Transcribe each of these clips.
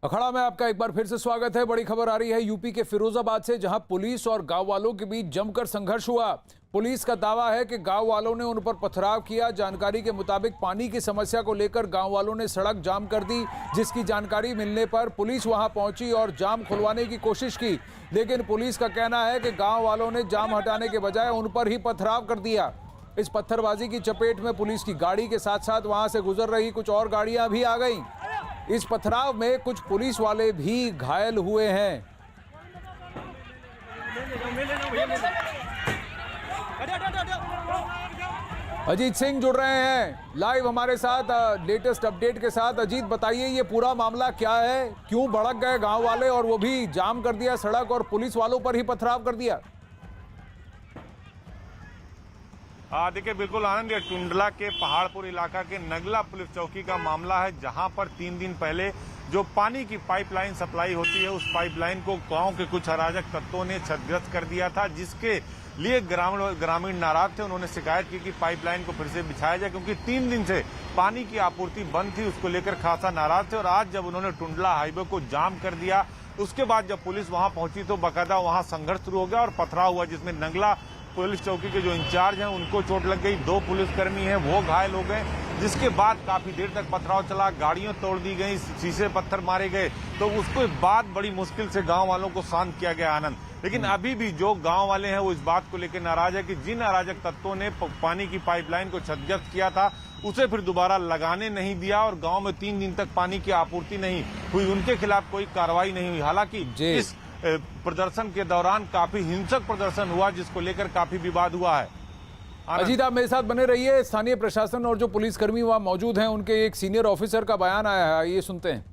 अखाड़ा में आपका एक बार फिर से स्वागत है। बड़ी खबर आ रही है यूपी के फिरोजाबाद से, जहां पुलिस और गांव वालों के बीच जमकर संघर्ष हुआ। पुलिस का दावा है कि गांव वालों ने उन पर पथराव किया। जानकारी के मुताबिक पानी की समस्या को लेकर गांव वालों ने सड़क जाम कर दी, जिसकी जानकारी मिलने पर पुलिस वहां पहुंची और जाम खुलवाने की कोशिश की, लेकिन पुलिस का कहना है कि गाँव वालों ने जाम हटाने के बजाय उन पर ही पथराव कर दिया। इस पत्थरबाजी की चपेट में पुलिस की गाड़ी के साथ साथ वहां से गुजर रही कुछ और गाड़ियां भी आ गईं। इस पथराव में कुछ पुलिस वाले भी घायल हुए हैं। अजीत सिंह जुड़ रहे हैं लाइव हमारे साथ लेटेस्ट अपडेट के साथ। अजीत, बताइए ये पूरा मामला क्या है, क्यों भड़क गए गांव वाले और वो भी जाम कर दिया सड़क और पुलिस वालों पर ही पथराव कर दिया? देखिए बिल्कुल आनंद, ये टुंडला के पहाड़पुर इलाका के नगला पुलिस चौकी का मामला है, जहां पर 3 दिन पहले जो पानी की पाइपलाइन सप्लाई होती है उस पाइपलाइन को गांव के कुछ अराजक तत्वों ने क्षतिग्रस्त कर दिया था, जिसके लिए ग्रामीण नाराज थे। उन्होंने शिकायत की कि पाइपलाइन को फिर से बिछाया जाए, क्योंकि 3 दिन से पानी की आपूर्ति बंद थी। उसको लेकर खासा नाराज थे और आज जब उन्होंने टुंडला हाईवे को जाम कर दिया, उसके बाद जब पुलिस वहां पहुंची तो बाकायदा वहां संघर्ष शुरू हो गया और पथराव हुआ, जिसमें नगला पुलिस चौकी के जो इंचार्ज हैं उनको चोट लग गई, 2 पुलिसकर्मी हैं वो घायल हो गए, जिसके बाद काफी देर तक पथराव चला, गाड़ियां तोड़ दी गई, शीशे पत्थर मारे गए। तो उसके बाद बड़ी मुश्किल से गांव वालों को शांत किया गया आनंद। लेकिन अभी भी जो गांव वाले हैं वो इस बात को लेकर नाराज है कि जिन अराजक तत्वों ने पानी की पाइपलाइन को क्षतिग्रस्त किया था उसे फिर दोबारा लगाने नहीं दिया और गांव में 3 दिन तक पानी की आपूर्ति नहीं हुई, उनके खिलाफ कोई कार्रवाई नहीं हुई। हालांकि इस प्रदर्शन के दौरान काफी हिंसक प्रदर्शन हुआ, जिसको लेकर काफी विवाद हुआ है। अजीत, आप मेरे साथ बने रहिए। स्थानीय प्रशासन और जो पुलिसकर्मी वहां मौजूद हैं उनके एक सीनियर ऑफिसर का बयान आया है, ये सुनते हैं।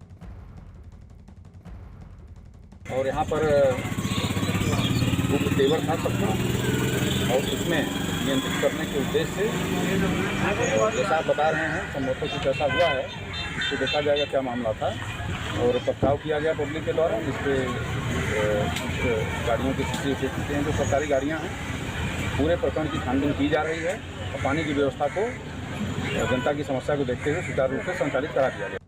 और यहाँ पर तेवर था सबका और उसमें नियंत्रित करने के उद्देश्य से जैसा आप बता रहे हैं संभवतः कुछ ऐसा हुआ है, इसको देखा जाएगा क्या मामला था और पथराव किया गया पब्लिक के द्वारा, जिसपे गाड़ियों की स्थिति चुके हैं जो सरकारी गाड़ियाँ हैं। पूरे प्रकरण की छानबीन की जा रही है और पानी की व्यवस्था को जनता की समस्या को देखते हुए सुचारू रूप से संचालित करा दिया गया।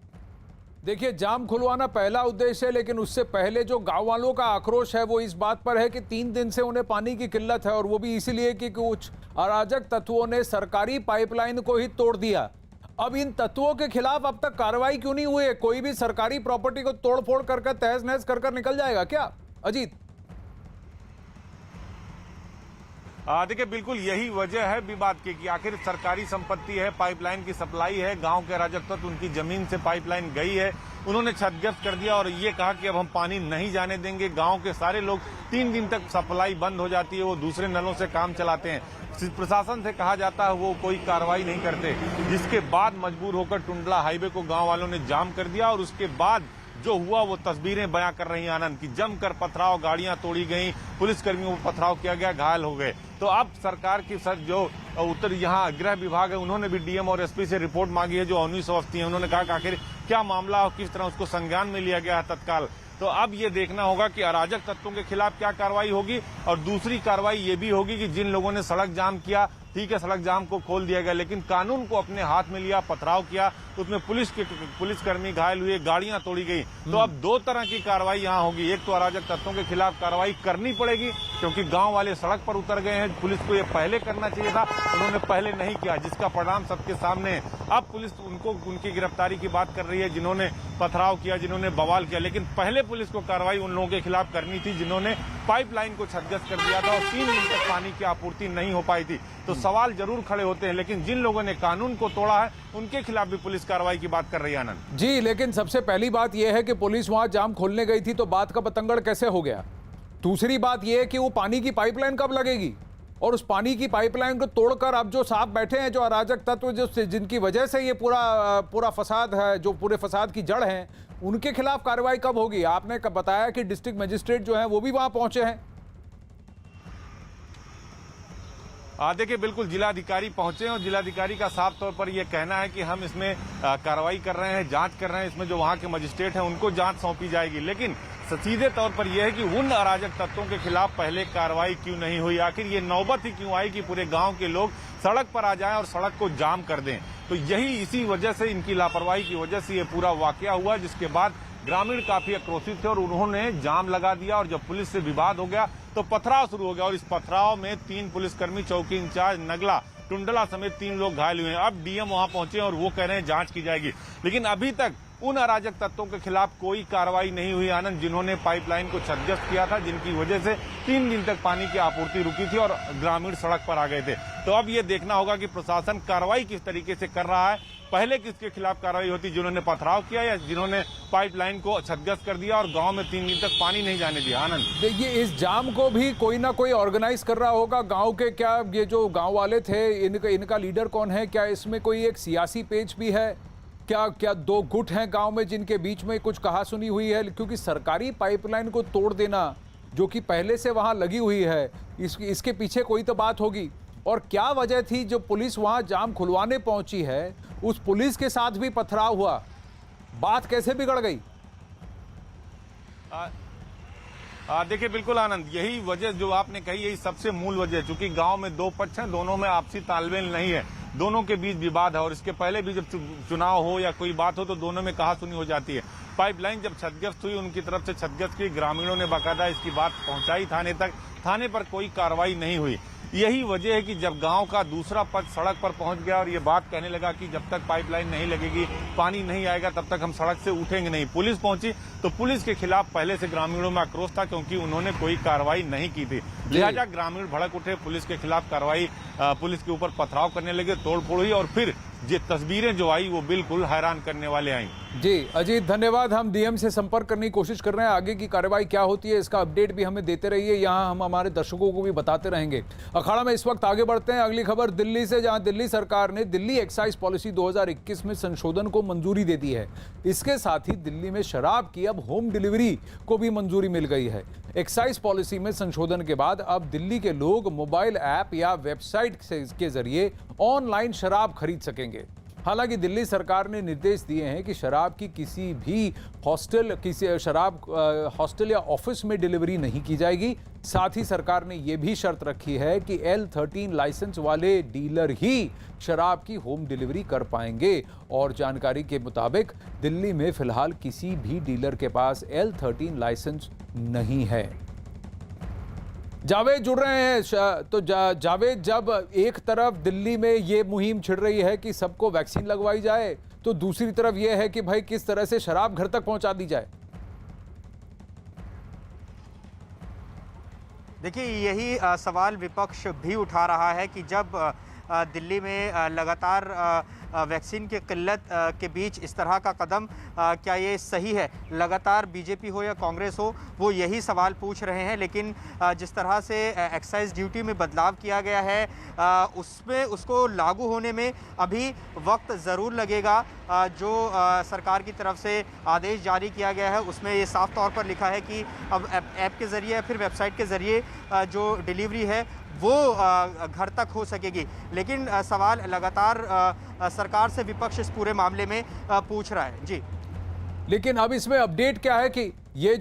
देखिए, जाम खुलवाना पहला उद्देश्य है, लेकिन उससे पहले जो गांव वालों का आक्रोश है वो इस बात पर है कि 3 दिन से उन्हें पानी की किल्लत है और वो भी इसीलिए कि कुछ अराजक तत्वों ने सरकारी पाइपलाइन को ही तोड़ दिया। अब इन तत्वों के खिलाफ अब तक कार्रवाई क्यों नहीं हुई है? कोई भी सरकारी प्रॉपर्टी को तोड़फोड़ कर तहस नहस कर निकल जाएगा क्या अजीत? देखिए बिल्कुल यही वजह है विवाद की कि आखिर सरकारी संपत्ति है, पाइपलाइन की सप्लाई है, गांव के अराजक तत्व उनकी जमीन से पाइपलाइन गई है, उन्होंने क्षतिग्रस्त कर दिया और ये कहा कि अब हम पानी नहीं जाने देंगे। गांव के सारे लोग 3 दिन तक सप्लाई बंद हो जाती है, वो दूसरे नलों से काम चलाते हैं। प्रशासन से कहा जाता है वो कोई कार्रवाई नहीं करते, जिसके बाद मजबूर होकर टुंडला हाईवे को गांव वालों ने जाम कर दिया और उसके बाद जो हुआ वो तस्वीरें बयां कर रही हैं आनंद की। जमकर पथराव, गाड़ियां तोड़ी गई, पुलिसकर्मियों को पथराव किया गया, घायल हो गए। तो अब सरकार की जो उत्तर यहाँ गृह विभाग है उन्होंने भी डीएम और एसपी से रिपोर्ट मांगी है, जो अवनीश अवस्थी है। उन्होंने कहा कि आखिर क्या मामला और किस तरह उसको संज्ञान में लिया गया है तत्काल। तो अब ये देखना होगा कि अराजक तत्वों के खिलाफ क्या कार्रवाई होगी और दूसरी कार्रवाई ये भी होगी कि जिन लोगों ने सड़क जाम किया, ठीक है सड़क जाम को खोल दिया गया, लेकिन कानून को अपने हाथ में लिया, पथराव किया, तो उसमें पुलिसकर्मी घायल हुए, गाड़ियां तोड़ी गई। तो अब 2 तरह की कार्रवाई यहाँ होगी। एक तो अराजक तत्वों के खिलाफ कार्रवाई करनी पड़ेगी क्योंकि गांव वाले सड़क पर उतर गए हैं। पुलिस को ये पहले करना चाहिए था, उन्होंने पहले नहीं किया, जिसका परिणाम सबके सामने है। अब पुलिस उनकी गिरफ्तारी की बात कर रही है जिन्होंने पथराव किया, जिन्होंने बवाल किया, लेकिन पहले पुलिस को कार्रवाई उन लोगों के खिलाफ करनी थी जिन्होंने पाइपलाइन को क्षतिग्रस्त कर दिया था और 3 दिन तक पानी की आपूर्ति नहीं हो पाई थी। तो सवाल जरूर खड़े होते हैं, लेकिन जिन लोगों ने कानून को तोड़ा है उनके खिलाफ भी पुलिस कार्रवाई की बात कर रही है आनंद जी। लेकिन सबसे पहली बात यह है कि पुलिस वहां जाम खोलने गई थी तो बात का बतंगड़ कैसे हो गया? दूसरी बात यह है कि वो पानी की पाइपलाइन कब लगेगी और उस पानी की पाइपलाइन को तोड़कर अब जो साहब बैठे हैं, जो अराजक तत्व जिनकी वजह से ये पूरा फसाद है, जो पूरे फसाद की जड़ है, उनके खिलाफ कार्रवाई कब होगी? आपने बताया कि डिस्ट्रिक्ट मजिस्ट्रेट जो है वो भी वहां पहुंचे हैं। देखिए बिल्कुल जिलाधिकारी पहुंचे हैं और जिलाधिकारी का साफ तौर पर यह कहना है कि हम इसमें कार्रवाई कर रहे हैं, जांच कर रहे हैं, इसमें जो वहां के मजिस्ट्रेट हैं उनको जांच सौंपी जाएगी। लेकिन सीधे तौर पर यह है कि उन अराजक तत्वों के खिलाफ पहले कार्रवाई क्यों नहीं हुई? आखिर ये नौबत ही क्यों आई कि पूरे गांव के लोग सड़क पर आ जाएं और सड़क को जाम कर दें? तो यही इसी वजह से, इनकी लापरवाही की वजह से ये पूरा वाकया हुआ, जिसके बाद ग्रामीण काफी आक्रोशित थे और उन्होंने जाम लगा दिया और जब पुलिस से विवाद हो गया तो पथराव शुरू हो गया और इस पथराव में 3 पुलिसकर्मी, चौकी इंचार्ज नगला, टुंडला समेत 3 लोग घायल हुए हैं। अब डीएम वहां पहुंचे और वो कह रहे हैं जांच की जाएगी, लेकिन अभी तक उन अराजक तत्वों के खिलाफ कोई कार्रवाई नहीं हुई आनंद, जिन्होंने पाइपलाइन को क्षतिग्रस्त किया था, जिनकी वजह से 3 दिन तक पानी की आपूर्ति रुकी थी और ग्रामीण सड़क पर आ गए थे। तो अब ये देखना होगा कि प्रशासन कार्रवाई किस तरीके से कर रहा है। पहले किसके खिलाफ कार्रवाई होती, जिन्होंने पथराव किया या जिन्होंने पाइपलाइन को क्षतिग्रस्त कर दिया और गांव में 3 दिन तक पानी नहीं जाने दिया। आनंद, देखिए, इस जाम को भी कोई ना कोई ऑर्गेनाइज कर रहा होगा गांव के। क्या ये जो गांव वाले थे, इनका लीडर कौन है? क्या इसमें कोई एक सियासी पेच भी है? क्या 2 गुट हैं गांव में जिनके बीच में कुछ कहा सुनी हुई है? क्योंकि सरकारी पाइपलाइन को तोड़ देना, जो कि पहले से वहां लगी हुई है, इसके पीछे कोई तो बात होगी। और क्या वजह थी जो पुलिस वहां जाम खुलवाने पहुंची है, उस पुलिस के साथ भी पथराव हुआ? बात कैसे बिगड़ गई? देखिए, बिल्कुल आनंद, यही वजह जो आपने कही, यही सबसे मूल वजह। चूंकि गांव में 2 पक्ष हैं, दोनों में आपसी तालमेल नहीं है, दोनों के बीच विवाद है और इसके पहले भी जब चुनाव हो या कोई बात हो तो दोनों में कहासुनी हो जाती है। पाइपलाइन जब क्षतिग्रस्त हुई, उनकी तरफ से क्षतिग्रस्त की, ग्रामीणों ने बाकायदा इसकी बात पहुंचाई थाने तक, थाने पर कोई कार्रवाई नहीं हुई। यही वजह है कि जब गांव का दूसरा पक्ष सड़क पर पहुंच गया और ये बात कहने लगा कि जब तक पाइपलाइन नहीं लगेगी, पानी नहीं आएगा, तब तक हम सड़क से उठेंगे नहीं। पुलिस पहुंची तो पुलिस के खिलाफ पहले से ग्रामीणों में आक्रोश था, क्योंकि उन्होंने कोई कार्रवाई नहीं की थी। लिहाजा ग्रामीण भड़क उठे, पुलिस के खिलाफ कार्रवाई, पुलिस के ऊपर पथराव करने लगे, तोड़फोड़ हुई और फिर ये तस्वीरें जो आई वो बिल्कुल हैरान करने वाले आई। जी अजीत, धन्यवाद। हम डीएम से संपर्क करने की कोशिश कर रहे हैं। आगे की कार्रवाई क्या होती है इसका अपडेट भी हमें देते रहिए, यहाँ हम हमारे दर्शकों को भी बताते रहेंगे। अखाड़ा में इस वक्त आगे बढ़ते हैं। अगली खबर दिल्ली से, जहां दिल्ली सरकार ने दिल्ली एक्साइज पॉलिसी 2021 में संशोधन को मंजूरी दे दी है। इसके साथ ही दिल्ली में शराब की अब होम डिलीवरी को भी मंजूरी मिल गई है। एक्साइज पॉलिसी में संशोधन के बाद अब दिल्ली के लोग मोबाइल ऐप या वेबसाइट के जरिए ऑनलाइन शराब खरीद सकेंगे। हालांकि दिल्ली सरकार ने निर्देश दिए हैं कि शराब की किसी भी हॉस्टल या ऑफिस में डिलीवरी नहीं की जाएगी। साथ ही सरकार ने यह भी शर्त रखी है कि L13 लाइसेंस वाले डीलर ही शराब की होम डिलीवरी कर पाएंगे। और जानकारी के मुताबिक दिल्ली में फिलहाल किसी भी डीलर के पास L13 लाइसेंस नहीं है। जावेद जुड़ रहे हैं। तो जावेद, जब एक तरफ दिल्ली में ये मुहिम छिड़ रही है कि सबको वैक्सीन लगवाई जाए, तो दूसरी तरफ ये है कि भाई किस तरह से शराब घर तक पहुंचा दी जाए। देखिए, यही सवाल विपक्ष भी उठा रहा है कि जब दिल्ली में लगातार वैक्सीन की किल्लत के बीच इस तरह का कदम, क्या ये सही है? लगातार बीजेपी हो या कांग्रेस हो, वो यही सवाल पूछ रहे हैं। लेकिन जिस तरह से एक्साइज ड्यूटी में बदलाव किया गया है, उसमें उसको लागू होने में अभी वक्त ज़रूर लगेगा। जो सरकार की तरफ से आदेश जारी किया गया है उसमें ये साफ तौर पर लिखा है कि अब ऐप के ज़रिए या फिर वेबसाइट के ज़रिए जो डिलीवरी है वो घर तक हो सकेगी। लेकिन सवाल लगातार सरकार से विपक्ष इस पूरे मामले में पूछ रहा है। जी, लेकिन अब इसमें अपडेट क्या है कि ये